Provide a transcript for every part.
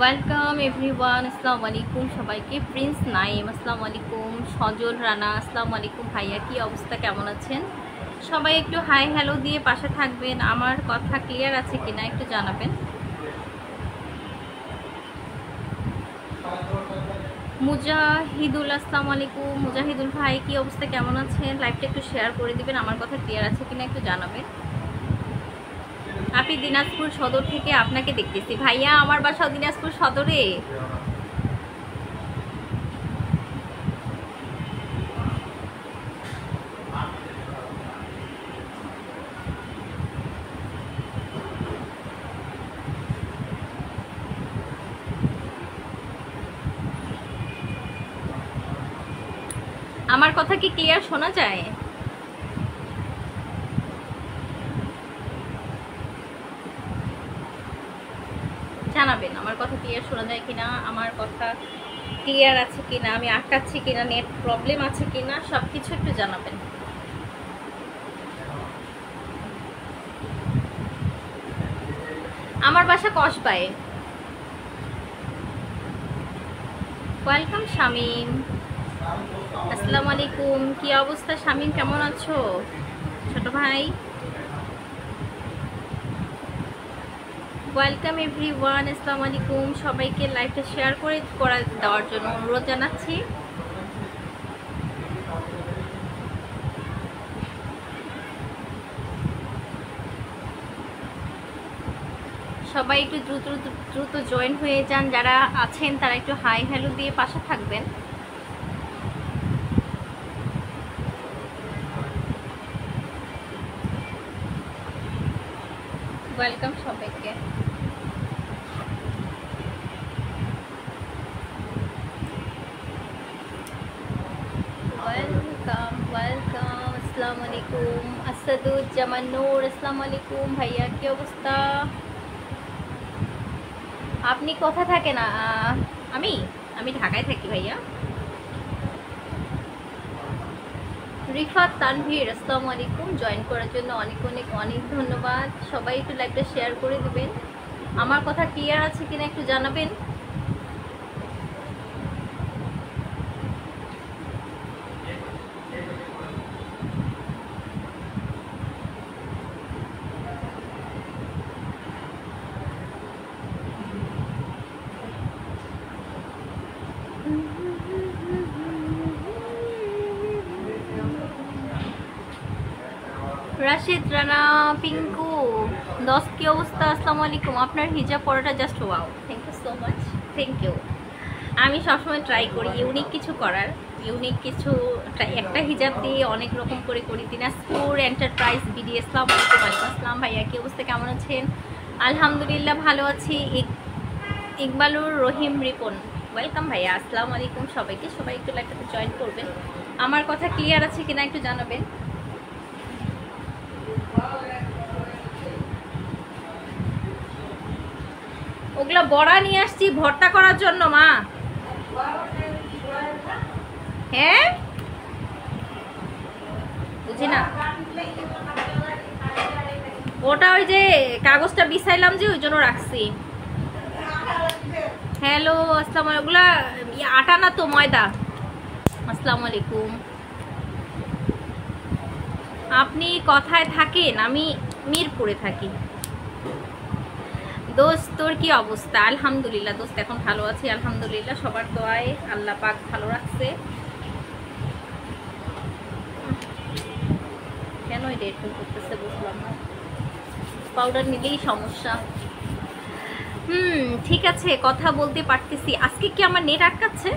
Welcome everyone, আসসালামু আলাইকুম সবাইকে। প্রিন্স নাইম আসসালামু আলাইকুম, সজল রানা আসসালামু আলাইকুম। ভাইয়া কি অবস্থা, কেমন আছেন? সবাই একটু হাই হ্যালো দিয়ে পাশে থাকবেন। আমার কথা ক্লিয়ার আছে কিনা একটু জানাবেন। মুজাহিদুল আসসালামু আলাইকুম। মুজাহিদুল ভাই কি অবস্থা, কেমন আছেন? লাইভটা একটু শেয়ার করে দিবেন। আমার কথা ক্লিয়ার আছে কিনা একটু জানাবেন। আমি দিনাজপুর সদর থেকে আপনাকে দেখতেছি। ভাইয়া আমার বাসাও দিনাজপুর সদরে। আমার কথা কি ক্লিয়ার শোনা যায়? জানাবেন আমার কথা ক্লিয়ার শোনা যায় কিনা, আমার কথা ক্লিয়ার আছে কিনা, আমি আটকাচ্ছি কিনা, নেট প্রবলেম আছে কিনা, সবকিছু একটু জানাবেন। আমার বাসা কসবায়। ওয়েলকাম শামিম, আসসালামু আলাইকুম। কি অবস্থা শামিম, কেমন আছো ছোট ভাই? ওয়েলকাম এভরিওয়ান, আসসালামু আলাইকুম। সবাইকে লাইভটা শেয়ার করে দেওয়ার জন্য অনুরোধ জানাচ্ছি। সবাই একটু দ্রুত দ্রুত জয়েন হয়ে যান। যারা আছেন তারা একটু হাই হ্যালো দিয়ে পাশে থাকবেন। ওয়েলকাম সবাইকে। ওয়েলকাম ওয়েলকাম, আসসালামু আলাইকুম। আসাদুজ্জামান নূর আসসালামু আলাইকুম। ভাইয়া কি অবস্থা? আপনি কোথায় থাকেন? আমি ঢাকায় থাকি ভাইয়া। রিফাত তানভীর আসসালামু আলাইকুম। জয়েন করার জন্য অনেক অনেক অনেক ধন্যবাদ। সবাই একটু লাইভটা শেয়ার করে দিবেন। আমার কথা ক্লিয়ার আছে কিনা একটু জানাবেন। রাশিদ রানা পিঙ্কু দোস্ত কি অবস্থা? আসসালামু আলাইকুম। আপনার হিজাব পরাটা just wow, thank you so much, thank you. আমি সবসময় ট্রাই করি ইউনিক কিছু করার, ইউনিক কিছু। একটা হিজাব দিয়ে অনেক রকম করে করি। Dinajpur enterprise BD. আসসালামু আলাইকুম। ওয়ালাইকুম আসসালাম। ভাইয়া কি অবস্থা, কেমন আছেন? আলহামদুলিল্লাহ ভালো আছি। ইকবালুর রহিম রিপন ওয়েলকাম ভাইয়া। আসসালামু আলাইকুম সবাইকে। সবাই একটু লাইভটাতে জয়েন করবেন। আমার কথা ক্লিয়ার আছে কিনা একটু জানাবেন। ওগুলো বড়া নিয়ে আসছি ভর্তা করার জন্য মা। হ্যাঁ বুঝি না, ওটা ওই যে কাগজটা বিছাইলাম যে ওই জন্য রাখছি। হ্যালো আসসালামু আলাইকুম। ওগুলা আটা না তো ময়দা। আসসালামু আলাইকুম। আপনি কোথায় থাকেন? আমি মিরপুরে থাকি। দোস্ত তোর কি অবস্থা? আলহামদুলিল্লাহ দোস্ত, এখন ভালো আছি আলহামদুলিল্লাহ। সবার দোয়ায় আল্লাহ পাক ভালো রাখছে। কেন এটা এরকম করতেছে বুঝলাম না। পাউডার নিলেই সমস্যা। ঠিক আছে, কথা বলতে পারতেছি। আজকে কি আমার নেট আটকাচ্ছে?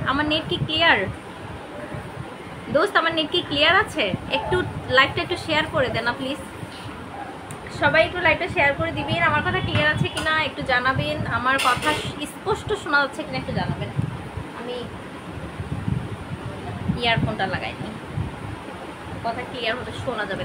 আমার নেট কি ক্লিয়ার? দোস্ত আমার নেট কি ক্লিয়ার আছে? একটু লাইভটা একটু শেয়ার করে দেন না প্লিজ, সবাই একটু লাইভটা শেয়ার করে দিবেন। আমার কথা ক্লিয়ার আছে কিনা একটু জানাবেন, আমার কথা স্পষ্ট শোনা যাচ্ছে কিনা একটু জানাবেন। আমি ইয়ারফোনটা লাগাইনি, কথা ক্লিয়ার হতে শোনা যাবে।